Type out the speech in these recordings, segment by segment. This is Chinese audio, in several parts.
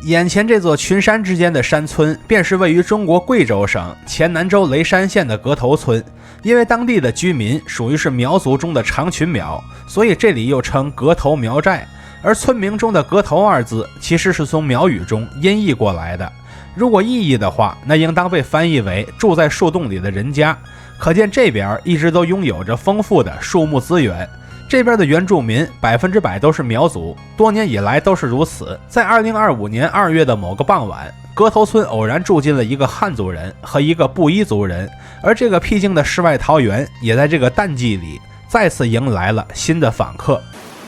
眼前这座群山之间的山村，便是位于中国贵州省黔南州雷山县的阁头村。因为当地的居民属于是苗族中的长群苗，所以这里又称阁头苗寨。而村名中的阁头二字，其实是从苗语中音译过来的。如果意译的话，那应当被翻译为住在树洞里的人家。可见这边一直都拥有着丰富的树木资源。这边的原住民100%都是苗族，多年以来都是如此。在2025年2月的某个傍晚，阁头村偶然住进了一个汉族人和一个布依族人，而这个僻静的世外桃源也在这个淡季里再次迎来了新的访客。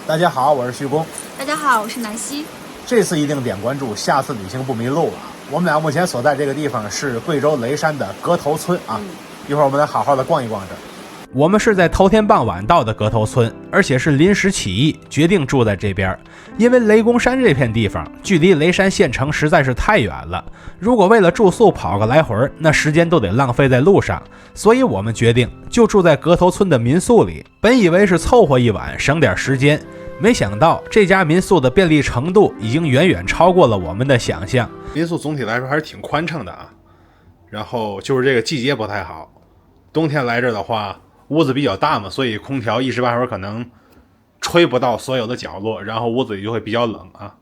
大家好，我是徐工。大家好，我是南希。这次一定点关注，下次旅行不迷路了。我们俩目前所在这个地方是贵州雷山的阁头村啊，一会儿我们来好好的逛一逛这儿。我们是在头天傍晚到的阁头村，而且是临时起意决定住在这边，因为雷公山这片地方距离雷山县城实在是太远了，如果为了住宿跑个来回，那时间都得浪费在路上，所以我们决定就住在阁头村的民宿里。本以为是凑合一晚省点时间，没想到这家民宿的便利程度已经远远超过了我们的想象。民宿总体来说还是挺宽敞的啊，然后就是这个季节不太好，冬天来这的话屋子比较大嘛，所以空调一时半会儿可能吹不到所有的角落，然后屋子里就会比较冷啊。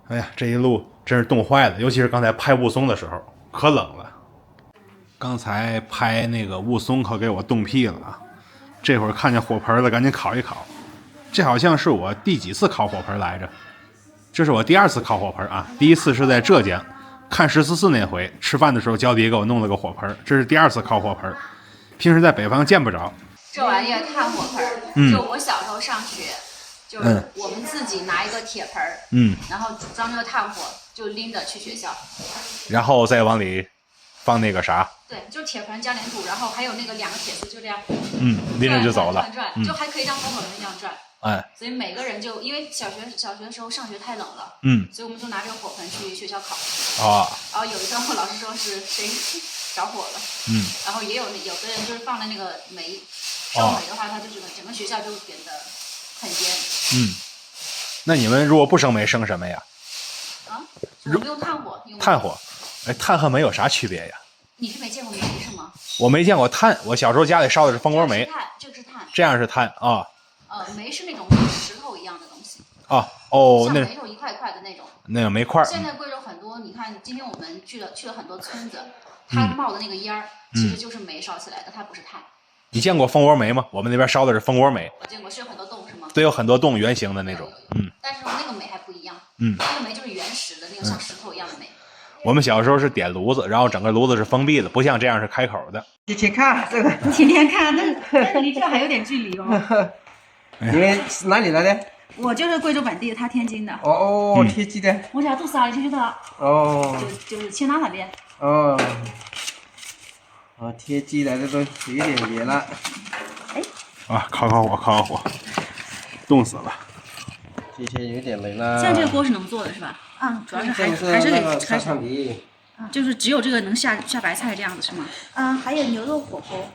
哎呀，这一路真是冻坏了，尤其是刚才拍雾凇的时候可冷了。刚才拍那个雾凇可给我冻屁了啊！这会儿看见火盆了，赶紧烤一烤。这好像是我第几次烤火盆来着？这是我第2次烤火盆啊！第一次是在浙江看14.4那回，吃饭的时候焦迪给我弄了个火盆，这是第2次烤火盆。平时在北方见不着这玩意儿，炭火盆。就我小时候上学，就是我们自己拿一个铁盆，然后装那个炭火，就拎着去学校，然后再往里放那个啥。对，就铁盆加点土，然后还有那个2个铁丝，就这样，拎着就走了，就还可以像风火轮一样转。所以每个人就因为小学的时候上学太冷了，所以我们就拿这个火盆去学校烤。然后有一张老师说是谁着火了，然后也有的人就是放在那个煤，烧煤的话，它就是整个学校就点得很烟。那你们如果不生煤，生什么呀？我们用炭火。炭火，炭和煤有啥区别呀？你是没见过煤是吗？我没见过炭，我小时候家里烧的是蜂窝煤。这个是炭，这样是炭啊。煤是那种像石头一样的东西。像煤头一块一块的那种。那个煤块。现在贵州很多，你看今天我们去了很多村子，它冒的那个烟儿，其实就是煤烧起来的，它不是炭。你见过蜂窝煤吗？我们那边烧的是蜂窝煤。我见过，是有很多洞是吗？对，有很多洞，圆形的那种。但是那个煤还不一样。那个煤就是原始的那个像石头一样的煤。我们小时候是点炉子，然后整个炉子是封闭的，不像这样是开口的。天天看这个，天天看，那离这还有点距离哦。你们是哪里来的？我就是贵州本地的，他天津的。天津的。我家都是进去的。就是青岛那边。天津来的都有点远了。烤火，冻死了。今天有点冷了。现在这个锅是能做的是吧？主要是还是给沙场皮。就是只有这个能下白菜这样子是吗？还有牛肉火锅。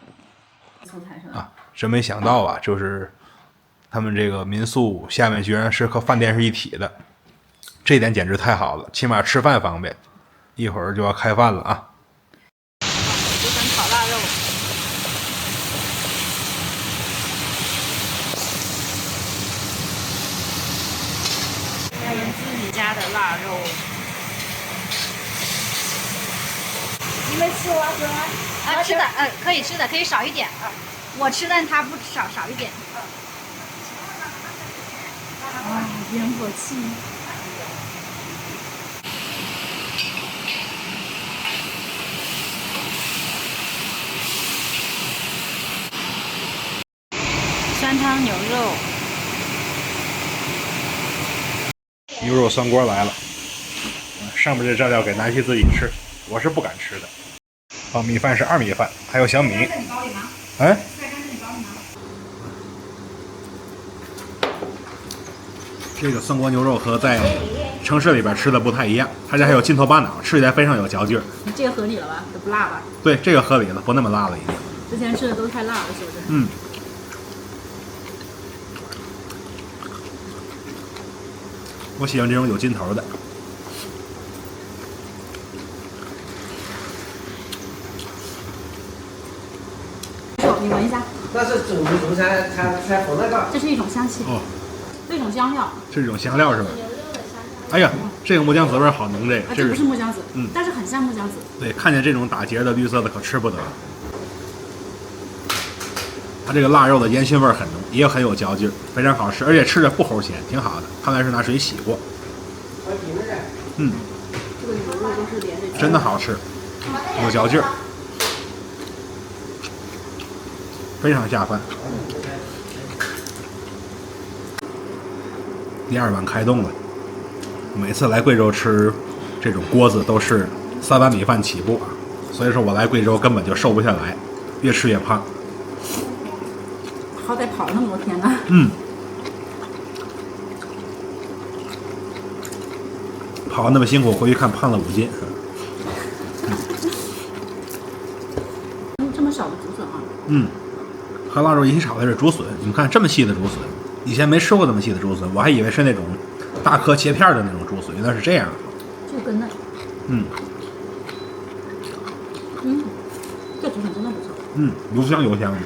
出菜是吧？真没想到啊，就是他们这个民宿下面居然是和饭店是一体的，这点简直太好了，起码吃饭方便。一会儿就要开饭了啊！就想烤腊肉。自己家的腊肉。你们吃蛙子吗？吃的，可以吃的，可以少一点。我吃，但他不少一点。烟火气。酸汤牛肉。牛肉酸锅来了，上面这蘸料给南希自己吃，我是不敢吃的。米饭是2米饭，还有小米。这个酸锅牛肉和在城市里边吃的不太一样，它这还有筋头巴脑，吃起来非常有嚼劲儿。这个合理了吧？都不辣吧？对，这个合理了，不那么辣了已经。之前吃的都太辣了，是不是？我喜欢这种有筋头的。你闻一下。那是中餐，它放那个。这是一种香气。哦。这种香料。是一种香料是吧？哎呀，这个木姜子味好浓，这个。这不是木姜子，但是很像木姜子。对，看见这种打结的绿色的可吃不得。它这个腊肉的烟熏味很浓，也很有嚼劲，非常好吃，而且吃着不齁咸，挺好的。看来是拿水洗过。嗯。这个牛肉都是连着。真的好吃，有嚼劲儿，非常下饭。第2碗开动了。每次来贵州吃这种锅子都是3碗米饭起步啊，所以说我来贵州根本就瘦不下来，越吃越胖。好歹跑了那么多天呢。跑那么辛苦，回去看胖了5斤。这么少的竹笋啊？和腊肉一起炒的是竹笋，你们看这么细的竹笋，以前没吃过这么细的竹笋，我还以为是那种大颗切片的那种竹笋，原来是这样。这个更嫩。这竹笋真的不错。油香油香的。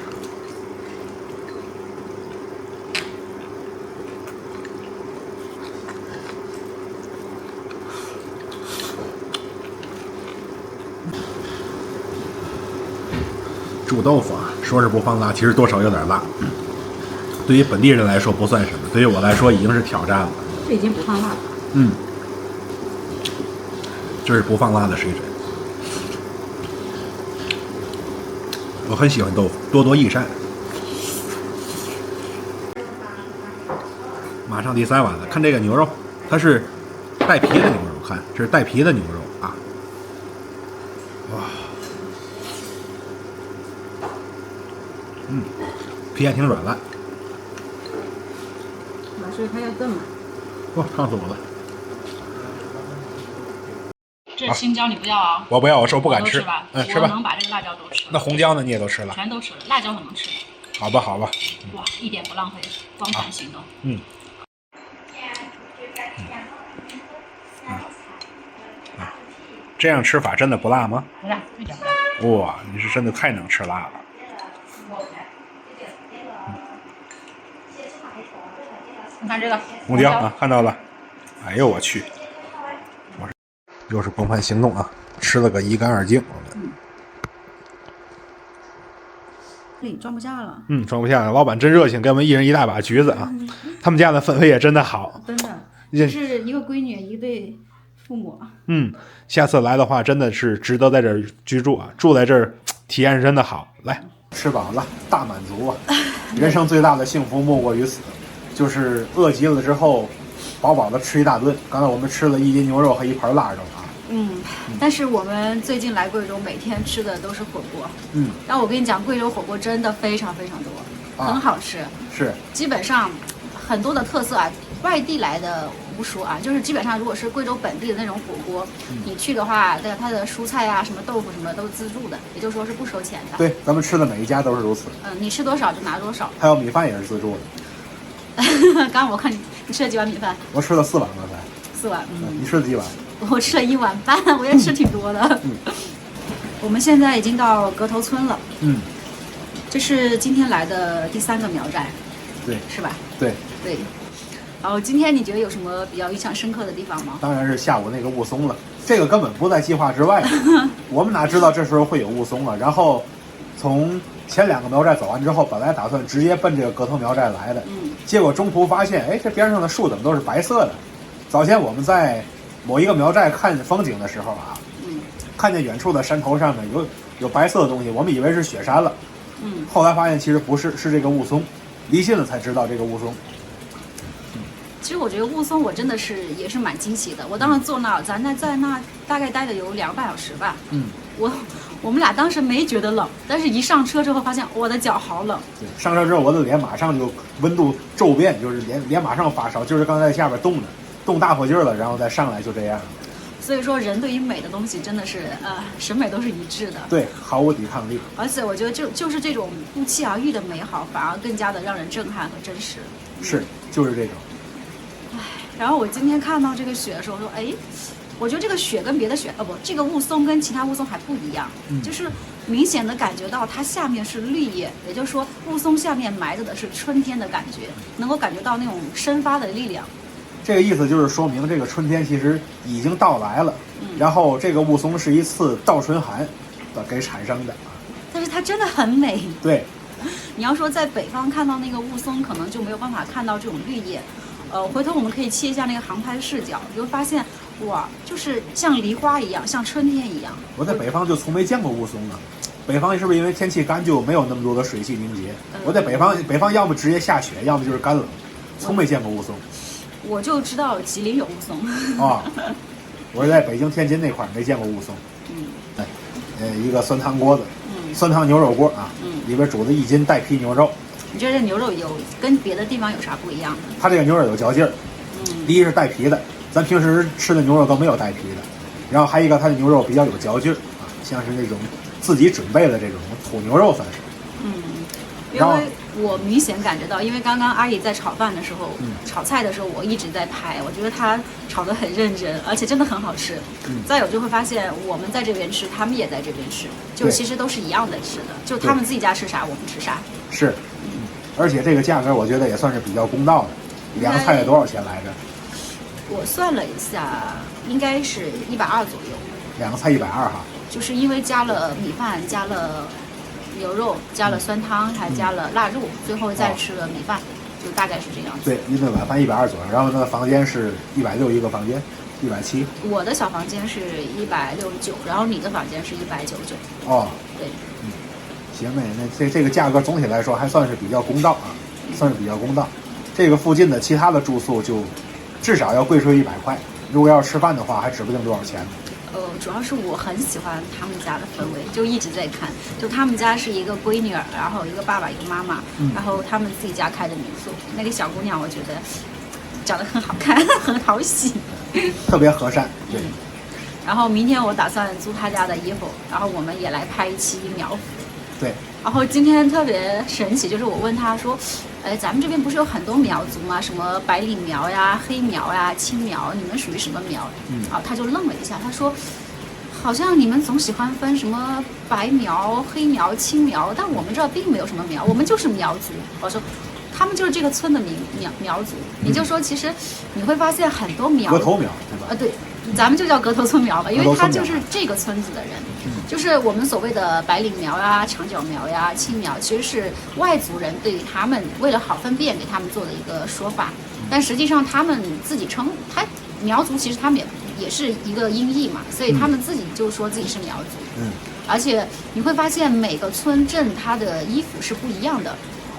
煮豆腐啊，说是不放辣，其实多少有点辣。对于本地人来说不算什么，对于我来说已经是挑战了。这已经不放辣了。这是不放辣的水准。我很喜欢豆腐，多多益善。马上第3碗了，看这个牛肉，它是带皮的牛肉，看这是带皮的牛肉啊！哇，皮还挺软烂。老师，它要炖吗？哇，烫死我了！这青椒你不要啊？我不要，我说我不敢吃。吃吧，吃吧。我能把这个辣椒都吃了。那红椒呢？你也都吃了？全都吃了，辣椒很能吃。好吧，好吧。哇，一点不浪费，光盘行动。这样吃法真的不辣吗？不辣，一点不辣。哇，你是真的太能吃辣了。你看这个红椒啊，看到了。哎呦我去！又是光盘行动啊，吃了个一干二净。这里装不下了。装不下了。老板真热情，给我们一人一大把橘子啊。他们家的氛围也真的好。真的，是一个闺女，一对父母。下次来的话，真的是值得在这儿居住啊！住在这儿，体验是真的好。来，吃饱了，大满足啊！人生最大的幸福莫过于此，就是饿极了之后，饱饱的吃一大顿。刚才我们吃了1斤牛肉和1盘腊肉啊。但是我们最近来贵州，每天吃的都是火锅。然后我跟你讲，贵州火锅真的非常非常多，很好吃。是，基本上很多的特色啊，外地来的无数啊，就是基本上如果是贵州本地的那种火锅，你去的话，它的蔬菜啊、什么豆腐什么都是自助的，也就是说是不收钱的。对，咱们吃的每一家都是如此。你吃多少就拿多少。还有米饭也是自助的。刚刚我看你吃了几碗米饭？我吃了4碗米饭。4碗。你吃了几碗？我吃了1碗半，我也吃挺多的。我们现在已经到格头村了。这是今天来的第3个苗寨。对，是吧？对。然后今天你觉得有什么比较印象深刻的地方吗？当然是下午那个雾凇了，这个根本不在计划之外。我们哪知道这时候会有雾凇啊？然后从前2个苗寨走完之后，本来打算直接奔这个格头苗寨来的，结果中途发现，哎，这边上的树怎么都是白色的？早前我们在某一个苗寨看风景的时候啊，看见远处的山头上面有白色的东西，我们以为是雪山了，后来发现其实不是，是这个雾凇，离近了才知道这个雾凇。其实我觉得雾凇我真的也是蛮惊喜的。我当时坐那，咱在那大概待了有2个半小时吧。我们俩当时没觉得冷，但是一上车之后发现我的脚好冷。对，上车之后我的脸马上就温度骤变，就是脸马上发烧，就是刚才在下边冻大火劲了，然后再上来就这样。所以说人对于美的东西真的是审美都是一致的。对，毫无抵抗力。而且我觉得就是这种不期而遇的美好，反而更加的让人震撼和真实。是，就是这种。然后我今天看到这个雪的时候说，哎，我觉得这个雪跟别的雪，这个雾凇跟其他雾凇还不一样，就是明显的感觉到它下面是绿叶，也就是说雾凇下面埋着的是春天的感觉，能够感觉到那种生发的力量。这个意思就是说明这个春天其实已经到来了，然后这个雾凇是一次倒春寒给产生的。但是它真的很美。对，你要说在北方看到那个雾凇，可能就没有办法看到这种绿叶。回头我们可以切一下那个航拍视角，你会发现，哇，就是像梨花一样，像春天一样。我在北方就从没见过雾凇呢。北方是不是因为天气干，就没有那么多的水汽凝结？我在北方要么直接下雪，要么就是干冷，从没见过雾凇。我就知道吉林有雾凇。我是在北京、天津那块没见过雾凇。一个酸汤锅子，酸汤牛肉锅啊，里边煮的1斤带皮牛肉。你觉得这牛肉跟别的地方有啥不一样的？它这个牛肉有嚼劲儿，第一是带皮的，咱平时吃的牛肉都没有带皮的。然后还有一个，它的牛肉比较有嚼劲儿啊，像是那种自己准备的这种土牛肉算是。因为我明显感觉到，因为刚刚阿姨在炒饭的时候，炒菜的时候，我一直在拍，我觉得她炒得很认真，而且真的很好吃。再有就会发现，我们在这边吃，他们也在这边吃，就其实都是一样的吃的，就他们自己家吃啥，我们吃啥。是，而且这个价格我觉得也算是比较公道的。2个菜得多少钱来着？我算了一下，应该是120左右。2个菜120哈。就是因为加了米饭，加了牛肉，加了酸汤，还加了腊肉，最后再吃了米饭，就大概是这样子。对，一顿晚饭120左右，然后那个房间是160一个房间，170。我的小房间是169，然后你的房间是199。对。行呗，那这个价格总体来说还算是比较公道啊，算是比较公道。这个附近的其他的住宿就至少要贵出100块，如果要吃饭的话，还指不定多少钱。主要是我很喜欢他们家的氛围，就一直在看。就他们家是一个闺女，然后一个爸爸，一个妈妈，然后他们自己家开的民宿。那个小姑娘，我觉得长得很好看，很讨喜，特别和善。对。然后明天我打算租他家的衣服，然后我们也来拍一期苗服。对。然后今天特别神奇，就是我问他说，咱们这边不是有很多苗族吗？什么白领苗呀、黑苗呀、青苗，你们属于什么苗？他就愣了一下，他说，好像你们总喜欢分什么白苗、黑苗、青苗，但我们这儿并没有什么苗，我们就是苗族。我说，他们就是这个村的苗族。也就是说，其实你会发现很多苗，额头苗对吧？对，咱们就叫格头村苗吧，因为他就是这个村子的人。就是我们所谓的白领苗呀、长脚苗呀、青苗，其实是外族人对于他们为了好分辨给他们做的一个说法，但实际上他们自己称他苗族，其实他们也是一个音译嘛，所以他们自己就说自己是苗族。而且你会发现每个村镇它的衣服是不一样的。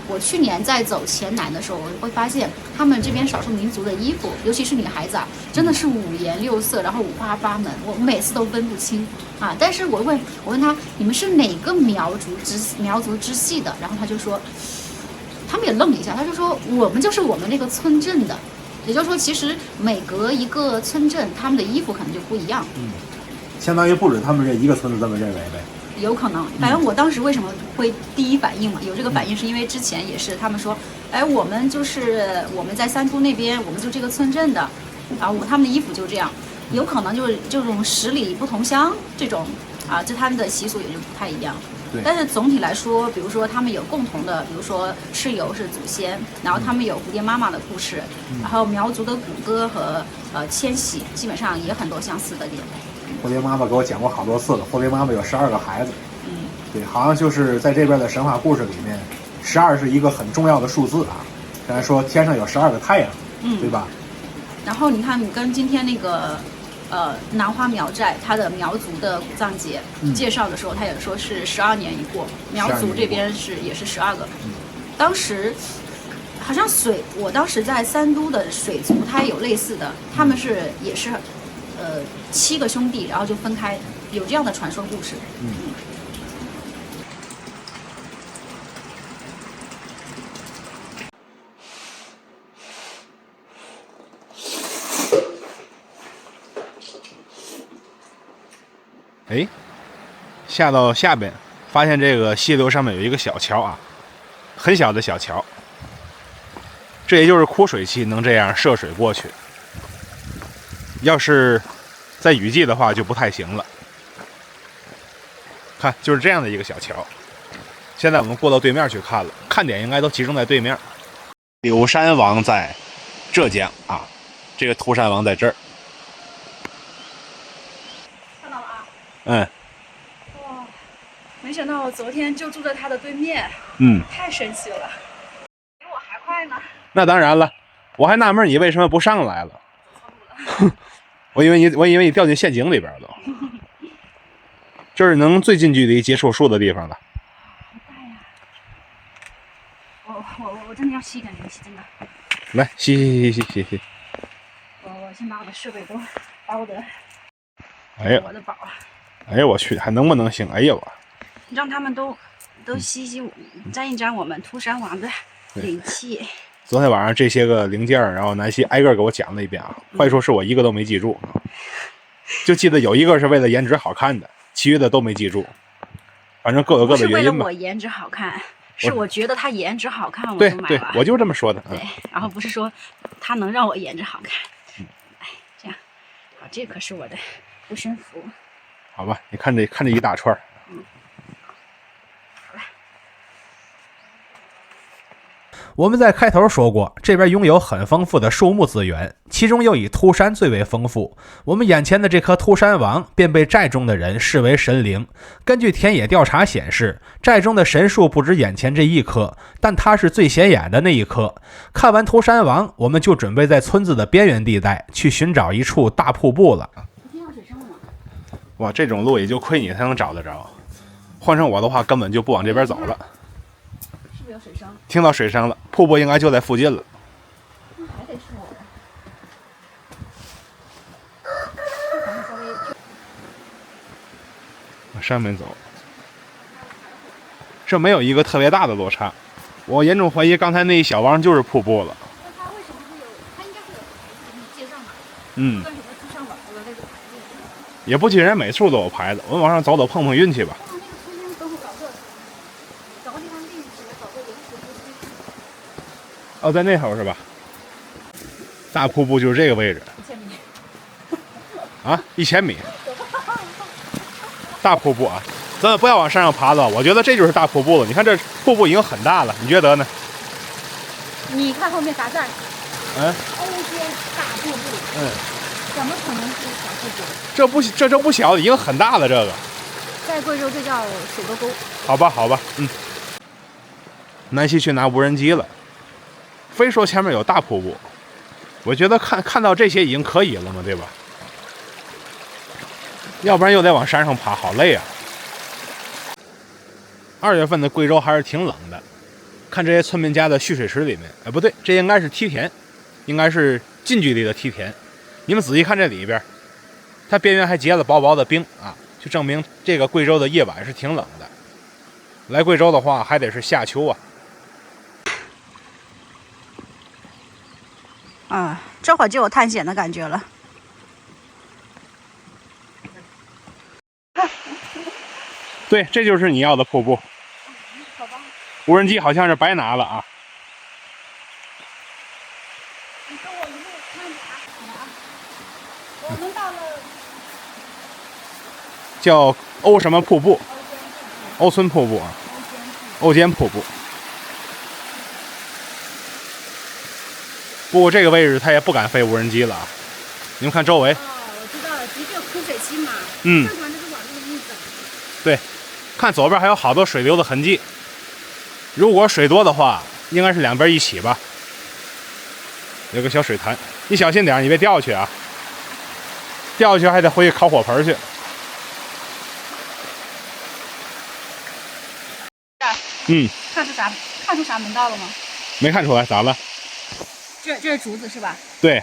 我去年在走黔南的时候，我会发现他们这边少数民族的衣服，尤其是女孩子啊，真的是五颜六色，然后五花八门，我每次都分不清啊。但是我问他，你们是哪个苗族支系的？然后他就说，他们也愣了一下，他就说我们就是我们那个村镇的。也就是说，其实每隔一个村镇，他们的衣服可能就不一样。相当于不止他们这一个村子这么认为呗。有可能，反正我当时为什么会第一反应嘛，有这个反应是因为之前也是他们说，我们在三都那边，我们就这个村镇的，然后他们的衣服就这样，有可能就是这种十里不同乡这种啊，这他们的习俗也就不太一样。但是总体来说，比如说他们有共同的，比如说蚩尤是祖先，然后他们有蝴蝶妈妈的故事，然后苗族的古歌和迁徙，基本上也很多相似的点。蝴蝶妈妈给我讲过好多次了，蝴蝶妈妈有12个孩子。对，好像就是在这边的神话故事里面，12是一个很重要的数字啊。刚才说天上有12个太阳，对吧？然后你看，你跟今天那个南花苗寨它的苗族的古藏节介绍的时候，他也说是12年一过，苗族这边也是12个。当时好像我当时在三都的水族，它也有类似的，他们也是7个兄弟，然后就分开，有这样的传说故事。下到下边，发现这个溪流上面有一个小桥啊，很小的小桥。这也就是枯水期能这样涉水过去。要是在雨季的话就不太行了。看，就是这样的一个小桥。现在我们过到对面去看了，看点应该都集中在对面。柳山王在浙江啊，这个涂山王在这儿。看到了啊。嗯。哇，没想到我昨天就住在他的对面。太神奇了，比我还快呢。那当然了，我还纳闷你为什么不上来了。我以为你掉进陷阱里边了。这是能最近距离接触树的地方了。好大呀！我真的要吸一点灵气，真的。来，吸。我先把我的设备都，把我的，我的宝。哎呀，我去，还能不能行？哎呀我。让他们都吸，沾一沾我们涂山王的灵气。昨天晚上这些个零件，然后南希挨个给我讲了一遍啊，坏说是我一个都没记住，就记得有一个是为了颜值好看的，其余的都没记住。反正各有各的原因吧。是为了我颜值好看，是我觉得他颜值好看，我就买了。对，我就这么说的。对，然后不是说他能让我颜值好看。哎，这样，好，这可是我的护身符。好吧，你看这一大串。我们在开头说过，这边拥有很丰富的树木资源，其中又以秃山最为丰富。我们眼前的这棵秃山王便被寨中的人视为神灵。根据田野调查显示，寨中的神树不止眼前这一棵，但它是最显眼的那一棵。看完秃山王，我们就准备在村子的边缘地带去寻找一处大瀑布了。听到水声了吗？哇，这种路也就亏你才能找得着，换成我的话根本就不往这边走了。有水声，听到水声了，瀑布应该就在附近了。那还得是我的。往上面走，这没有一个特别大的落差。我严重怀疑刚才那一小汪就是瀑布了。那它为什么会有？它应该会有牌子给你介绍嘛？算什么涂山王的那个牌子？也不尽然每处都有牌子，我们往上走走碰碰运气吧。哦，在那头是吧？大瀑布就是这个位置。1000米。啊，1000米。大瀑布啊，咱们不要往山上爬了。我觉得这就是大瀑布了。你看这瀑布已经很大了，你觉得呢？你看后面啥字？欧间大瀑布。怎么可能是小瀑布？这不小，已经很大了。这个。在贵州这叫水沟沟。好吧。南希去拿无人机了。非说前面有大瀑布，我觉得看到这些已经可以了嘛，对吧？要不然又得往山上爬，好累啊。2月份的贵州还是挺冷的，看这些村民家的蓄水池里面，哎，不对，这应该是梯田，应该是近距离的梯田。你们仔细看这里边，它边缘还结了薄薄的冰啊，就证明这个贵州的夜晚是挺冷的。来贵州的话，还得是夏秋啊。这会儿就有探险的感觉了。对，这就是你要的瀑布。好吧。无人机好像是白拿了啊。你跟我一路慢点啊。我们到了。叫欧什么瀑布？欧村瀑布啊。欧间瀑布。不过这个位置它也不敢飞无人机了啊！你们看周围。我知道了，的确枯水期嘛。正常就是往这个路走。对，看左边还有好多水流的痕迹。如果水多的话，应该是两边一起吧。有个小水潭，你小心点，你别掉下去啊！掉下去还得回去烤火盆去。看出啥门道了吗？没看出来，咋了？这是竹子是吧？对。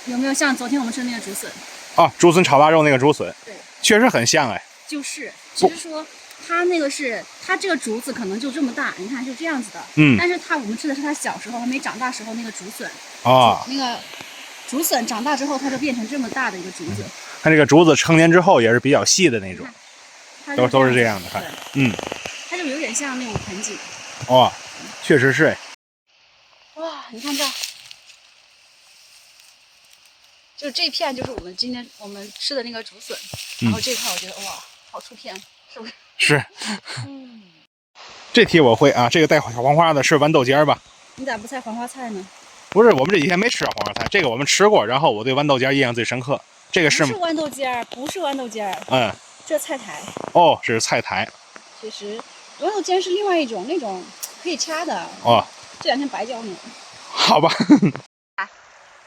有没有像昨天我们吃的那个竹笋？哦，竹笋炒腊肉那个竹笋。对。确实很像哎。就是，只是说它那个是它这个竹子可能就这么大，你看就这样子的。但是我们吃的是它小时候还没长大时候那个竹笋。那个竹笋长大之后，它就变成这么大的一个竹子。看这个竹子成年之后也是比较细的那种。都是这样的，看。它就有点像那种盆景。哇，确实是哎。哇，你看这，就这片就是今天我们吃的那个竹笋，然后这块我觉得哇，好出片，是不是？是。这题我会啊，这个带小黄花的是豌豆尖吧？你咋不猜黄花菜呢？不是，我们这几天没吃黄花菜，这个我们吃过，然后我对豌豆尖印象最深刻。这个是豌豆尖，不是豌豆尖。这菜苔。哦，这是菜苔。其实豌豆尖是另外一种，那种可以掐的。这两天白教你。好吧。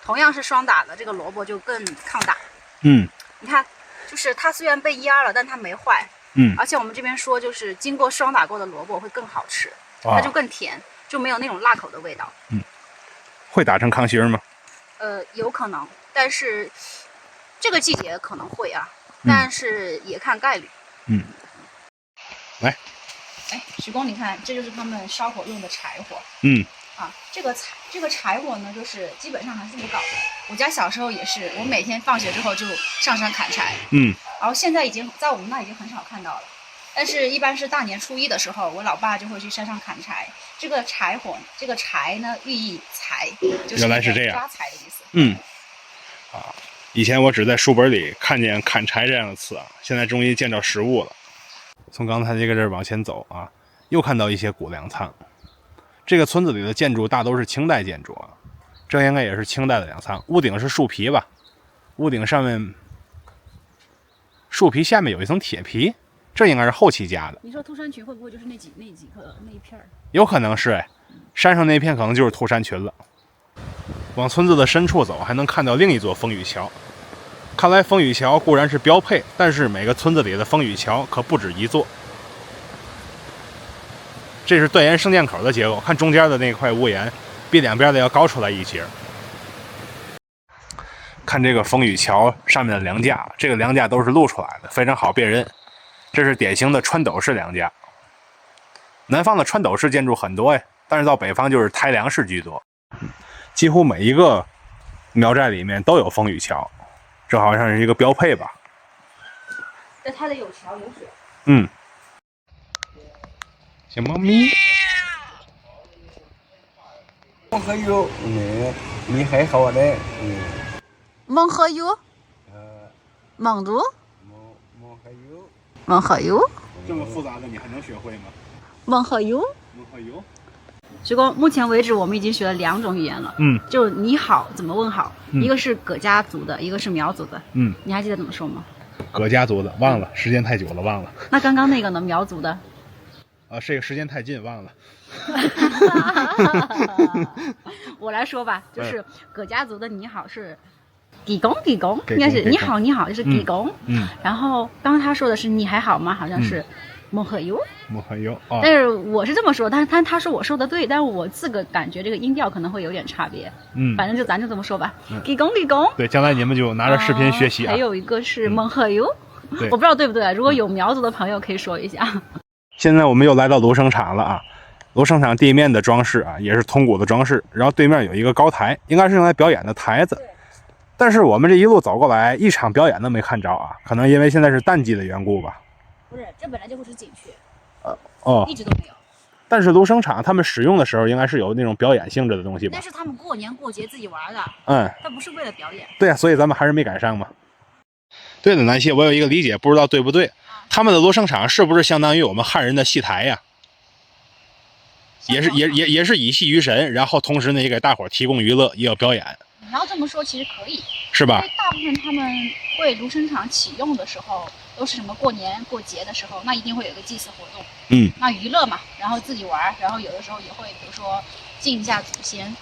同样是双打的，这个萝卜就更抗打。你看，就是它虽然被压了，但它没坏。而且我们这边说，就是经过双打过的萝卜会更好吃，它就更甜，就没有那种辣口的味道。会打成糠芯吗？有可能，但是这个季节可能会啊，但是也看概率。来，徐工，你看，这就是他们烧火用的柴火。这个柴火呢，就是基本上还是这么搞的。我家小时候也是，我每天放学之后就上山砍柴。然后现在在我们那已经很少看到了，但是一般是大年初一的时候，我老爸就会去山上砍柴。这个柴火，这个柴呢，寓意财，就是原来是这样，抓财的意思。以前我只在书本里看见砍柴这样的词啊，现在终于见到实物了。从刚才这个地往前走啊，又看到一些古粮仓。这个村子里的建筑大都是清代建筑啊，这应该也是清代的粮仓。屋顶是树皮吧？屋顶上面树皮下面有一层铁皮，这应该是后期加的。你说秃山群会不会就是那一片？有可能是山上那片可能就是秃山群了。往村子的深处走，还能看到另一座风雨桥。看来风雨桥固然是标配，但是每个村子里的风雨桥可不止一座。这是断岩圣殿口的结构，看中间的那块屋檐，比两边的要高出来一截。看这个风雨桥上面的梁架，这个梁架都是露出来的，非常好辨认。这是典型的穿斗式梁架。南方的穿斗式建筑很多呀，但是到北方就是抬梁式居多。几乎每一个苗寨里面都有风雨桥，这好像是一个标配吧。这它得有桥有水。小猫咪。蒙河油，你还好嘞。蒙河油。蒙族。蒙河油。这么复杂的你还能学会吗？蒙河油。蒙河油。徐工，目前为止我们已经学了2种语言了。就是你好怎么问好，一个是葛家族的，一个是苗族的。你还记得怎么说吗？葛家族的忘了，时间太久了忘了。那刚刚那个呢？苗族的？这个时间太近忘了。我来说吧，就是葛家族的你好是地公，应该是你好就是地公。然后刚刚他说的是你还好吗？好像是蒙河油。蒙河油。但是我是这么说，但是他说我说的对，但是我自个感觉这个音调可能会有点差别。反正咱就这么说吧。地公。对，将来你们就拿着视频学习啊。还有一个是蒙河油，我不知道对不对，如果有苗族的朋友可以说一下。现在我们又来到芦生场了啊！芦生场地面的装饰啊，也是铜鼓的装饰，然后对面有一个高台，应该是用来表演的台子。但是我们这一路走过来，一场表演都没看着啊，可能因为现在是淡季的缘故吧。不是，这本来就不是景区。一直都没有。但是芦生场他们使用的时候，应该是有那种表演性质的东西吧？但是他们过年过节自己玩的。他不是为了表演。对啊，所以咱们还是没赶上嘛。对了，南希，我有一个理解，不知道对不对。他们的芦生场是不是相当于我们汉人的戏台呀？也是以戏于神，然后同时呢也给大伙提供娱乐，也有表演。你要这么说，其实可以，是吧？因为大部分他们为芦生场启用的时候，都是什么过年过节的时候，那一定会有一个祭祀活动。那娱乐嘛，然后自己玩，然后有的时候也会，比如说敬一下祖先。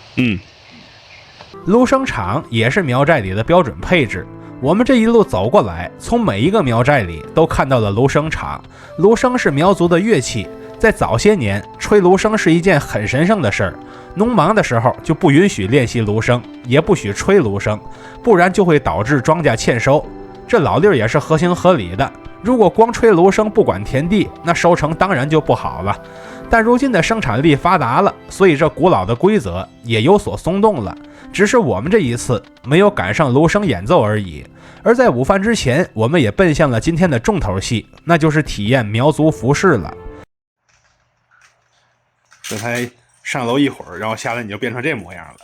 芦生场也是苗寨里的标准配置。我们这一路走过来，从每一个苗寨里都看到了芦生场。芦生是苗族的乐器，在早些年，吹芦笙是一件很神圣的事儿。农忙的时候就不允许练习芦笙，也不许吹芦笙，不然就会导致庄稼欠收。这老例儿也是合情合理的。如果光吹芦笙不管田地，那收成当然就不好了。但如今的生产力发达了，所以这古老的规则也有所松动了。只是我们这一次没有赶上芦笙演奏而已。而在午饭之前，我们也奔向了今天的重头戏，那就是体验苗族服饰了。这才上楼一会儿，然后下来你就变成这模样了。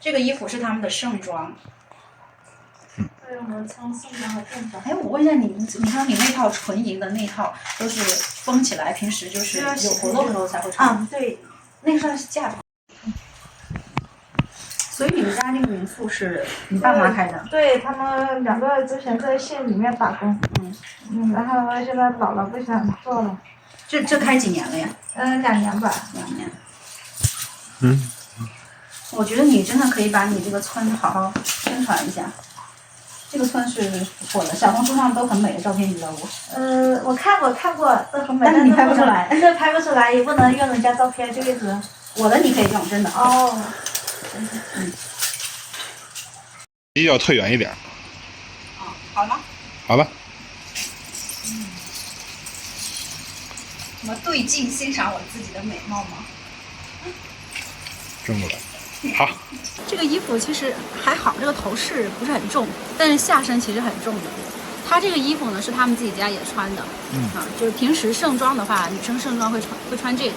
这个衣服是他们的盛装。对，我们称盛装和正装。哎，我问一下你，你看你那套纯银的那套都是封起来，平时就是有活动的时候才会穿。啊，对，那个算是嫁妆。所以你们家那个民宿是你爸妈开的？对，他们2个之前在县里面打工，然后现在老了不想做了。这开几年了呀2年吧。2年。我觉得你真的可以把你这个村好好宣传一下。这个村是不错的，小红书上都很美的照片，你知道不？我看过，都很美，但是你拍不出来。对，拍不出来，也不能用人家照片，就一直。我的你可以用，真的。哦。比较退远一点。好了。好了。什么对镜欣赏我自己的美貌吗？真不赖。好。这个衣服其实还好，这个头饰不是很重，但是下身其实很重的。它这个衣服呢是他们自己家也穿的，就是平时盛装的话，女生盛装会穿这个。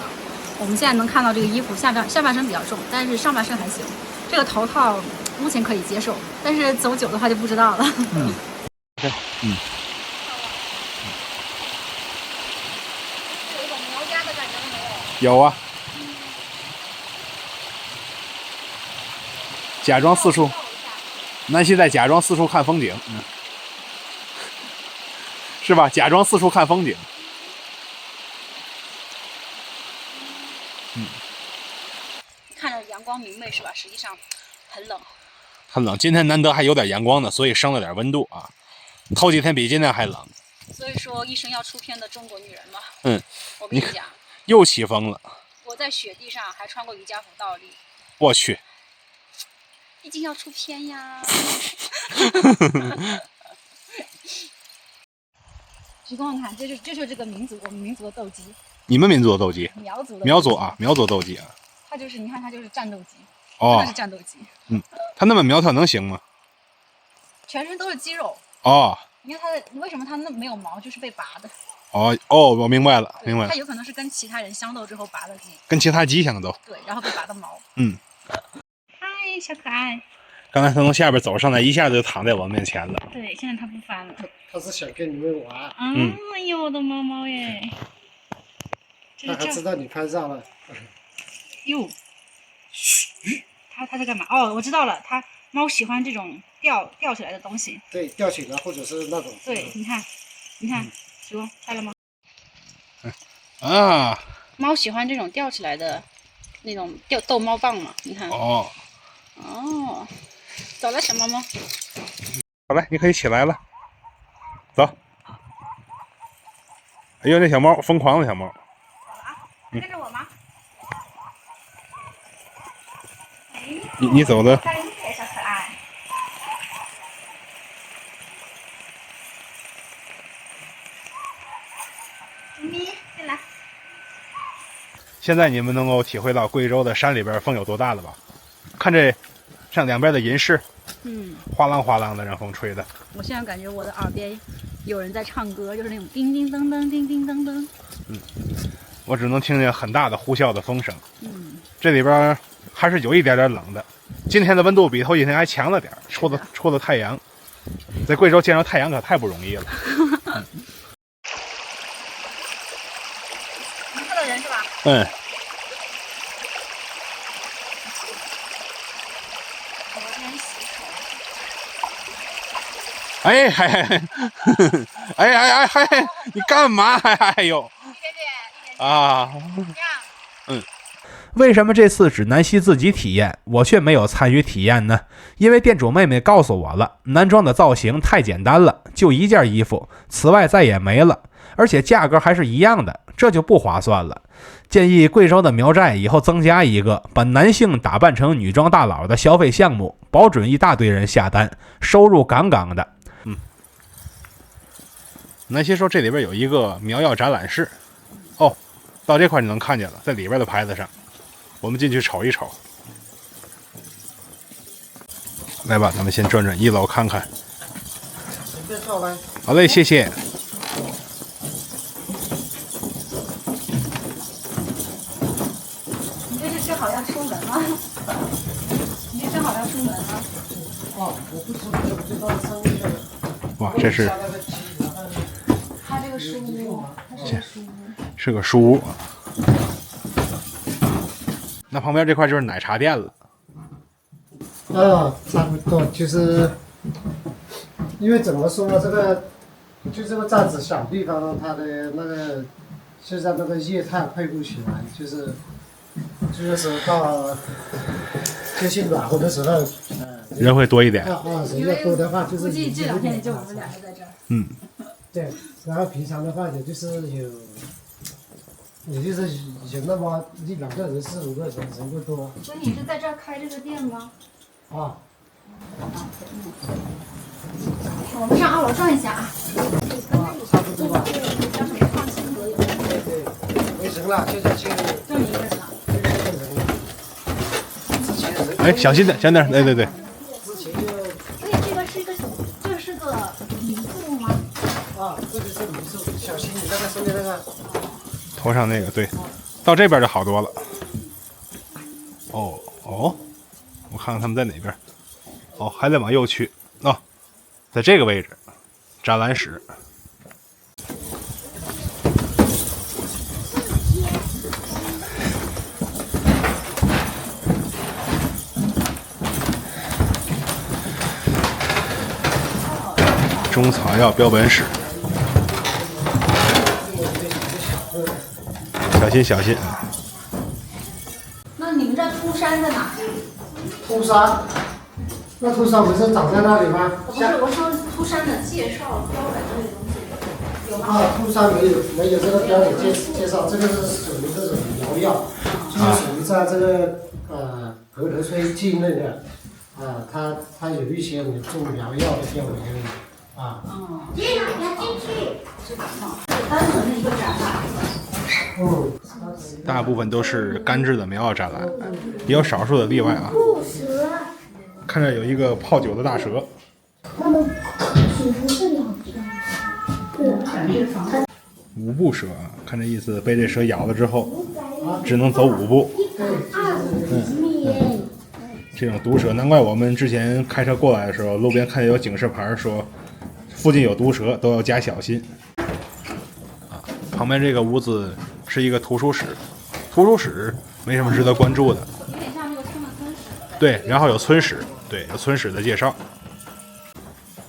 我们现在能看到这个衣服下半身比较重，但是上半身还行。这个头套目前可以接受，但是走久的话就不知道了。OK， 有一种苗家的感觉了没有？有啊。假装四处，南希在假装四处看风景，是吧？假装四处看风景。看着阳光明媚是吧？实际上很冷。很冷，今天难得还有点阳光呢，所以升了点温度啊。头几天比今天还冷。所以说，一生要出片的中国女人嘛。我跟你讲，又起风了。我在雪地上还穿过瑜伽服倒立。我去。毕竟要出片呀。徐工，你看，这就是这个民族，我们民族的斗鸡。你们民族的斗鸡？苗族的。苗族啊，苗族斗鸡啊。他就是，你看他就是战斗机，真的是战斗机。他那么苗条能行吗？全身都是肌肉。你看他的，为什么他那没有毛，就是被拔的。我明白了，明白了。他有可能是跟其他人相斗之后拔的鸡。跟其他鸡相斗。对，然后被拔的毛。嗨，小可爱。刚才他从下边走上来，一下子就躺在我面前了。对，现在他不翻了。他是想跟你们玩。哎呦，我的猫猫耶！他还知道你拍照了。哟，嘘，他在干嘛？我知道了，猫喜欢这种吊起来的东西。对，吊起来或者是那种。对，你看，说拍了吗？猫喜欢这种吊起来的那种逗猫棒嘛？你看。走了，小猫猫。好嘞，你可以起来了。走。哎呦，那小猫疯狂的小猫。好了啊，跟着我吗？你走的。看你小可爱。咪，进来。现在你们能够体会到贵州的山里边风有多大了吧？看这上两边的银饰，哗啷哗啷的让风吹的。我现在感觉我的耳边有人在唱歌，就是那种叮叮当当，叮叮当当。我只能听见很大的呼啸的风声。这里边还是有一点点冷的。今天的温度比头几天还强了点，出了太阳。在贵州见着太阳可太不容易了。你看到人是吧？昨天洗手。你干嘛？一点啊！为什么这次只南希自己体验，我却没有参与体验呢？因为店主妹妹告诉我了，男装的造型太简单了，就一件衣服，此外再也没了，而且价格还是一样的，这就不划算了。建议贵州的苗寨以后增加一个把男性打扮成女装大佬的消费项目，保准一大堆人下单，收入杠杠的。南希说这里边有一个苗药展览室。到这块你能看见了，在里边的牌子上，我们进去瞅一瞅。来吧，咱们先转转一楼看看。好嘞，谢谢。你这是正好要出门吗？你这正好要哇，这是，它这个书屋，是个书屋。那旁边这块就是奶茶店了。差不多，就是因为怎么说呢，就这个站子小地方呢，它的那个现在那个业态配不起来，就是说到天气暖和的时候，人会多一点。人要多的话就是。估计这2天也就我们2个在这儿。对，然后平常的话也就是有那么1、2个人、4、5个人，人不多。所以你是在这儿开这个店吗？我们上2楼转一下啊。差不多吧。叫什么创新阁有？对，没人了，现在就你一个人了。哎，小心点，小心点，对。之前就。所以这是个民宿吗？这个是民宿，小心你刚才说的那个。头上那个，对，到这边就好多了。我看看他们在哪边。还得往右去。在这个位置，展览室。中草药标本室。小心。那你们这秃山在哪？秃山。那秃山不是长在那里吗？不是，我说秃山的介绍标本这些东西有吗？秃山没有这个标本介绍，这个是属于这种苗药，就是属于在这个河头村境内的它有一些种苗药的标本而已进去。单纯的一个展览。大部分都是干制的苗药展览，也有少数的例外啊。看着有一个泡酒的大蛇。5步蛇，看这意思，被这蛇咬了之后，只能走5步。这种毒蛇，难怪我们之前开车过来的时候，路边看见有警示牌说，附近有毒蛇，都要加小心。旁边这个屋子是一个图书室，图书室没什么值得关注的。有点像那个村的村史。对，然后有村史，对，有村史的介绍。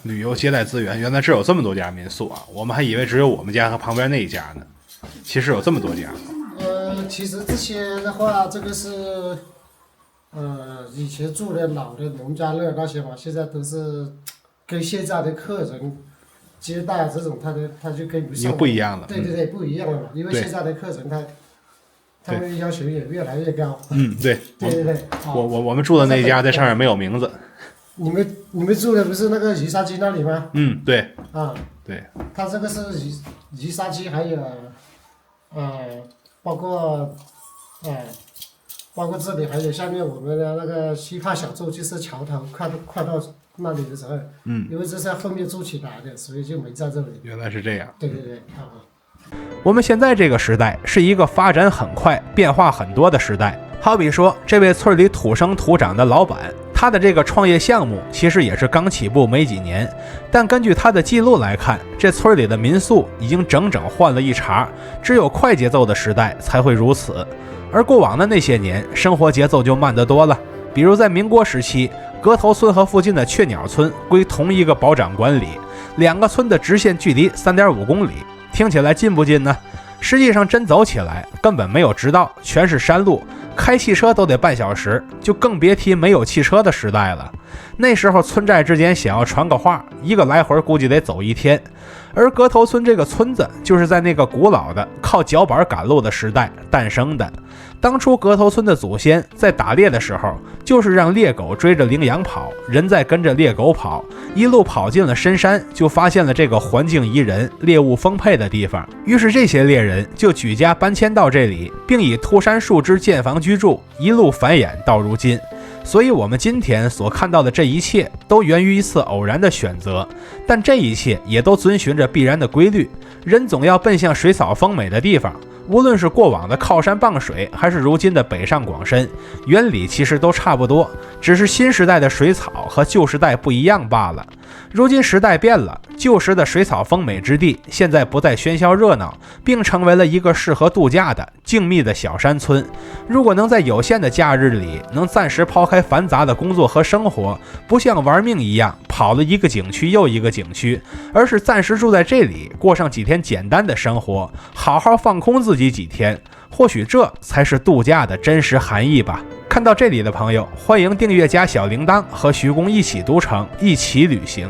旅游接待资源，原来这有这么多家民宿啊！我们还以为只有我们家和旁边那一家呢，其实有这么多家。其实之前的话，这个是以前住的老的农家乐那些嘛，现在都是跟现在的客人接待这种，他就跟不上，已经不一样了。对，不一样了嘛，因为现在的客人他们要求也越来越高。对。我们住的那一家在上面没有名字。你们住的不是那个鱼沙鸡那里吗？对。对。它这个是鱼沙鸡，还有包括这里，还有下面我们的那个西帕小筑，就是桥头快到那里的时候，因为这是后面筑起来的，所以就没在这里。原来是这样。对。我们现在这个时代是一个发展很快、变化很多的时代。好比说，这位村里土生土长的老板，他的这个创业项目其实也是刚起步没几年，但根据他的记录来看，这村里的民宿已经整整换了一茬，只有快节奏的时代才会如此。而过往的那些年，生活节奏就慢得多了。比如在民国时期，阁头村和附近的雀鸟村归同一个保长管理，2个村的直线距离3.5公里，听起来近不近呢？实际上真走起来根本没有直道，全是山路，开汽车都得半小时，就更别提没有汽车的时代了。那时候村寨之间想要传个话，一个来回估计得走1天。而阁头村这个村子就是在那个古老的靠脚板赶路的时代诞生的。当初阁头村的祖先在打猎的时候，就是让猎狗追着羚羊跑，人再跟着猎狗跑，一路跑进了深山，就发现了这个环境宜人、猎物丰沛的地方。于是这些猎人就举家搬迁到这里，并以秃山树枝建房居住，一路繁衍到如今。所以我们今天所看到的这一切都源于一次偶然的选择，但这一切也都遵循着必然的规律。人总要奔向水草丰美的地方，无论是过往的靠山傍水，还是如今的北上广深，原理其实都差不多，只是新时代的水草和旧时代不一样罢了。如今时代变了，旧时的水草丰美之地，现在不再喧嚣热闹，并成为了一个适合度假的静谧的小山村。如果能在有限的假日里，能暂时抛开繁杂的工作和生活，不像玩命一样跑了一个景区又一个景区，而是暂时住在这里，过上几天简单的生活，好好放空自己几天，或许这才是度假的真实含义吧。看到这里的朋友，欢迎订阅加小铃铛，和徐工一起读城，一起旅行。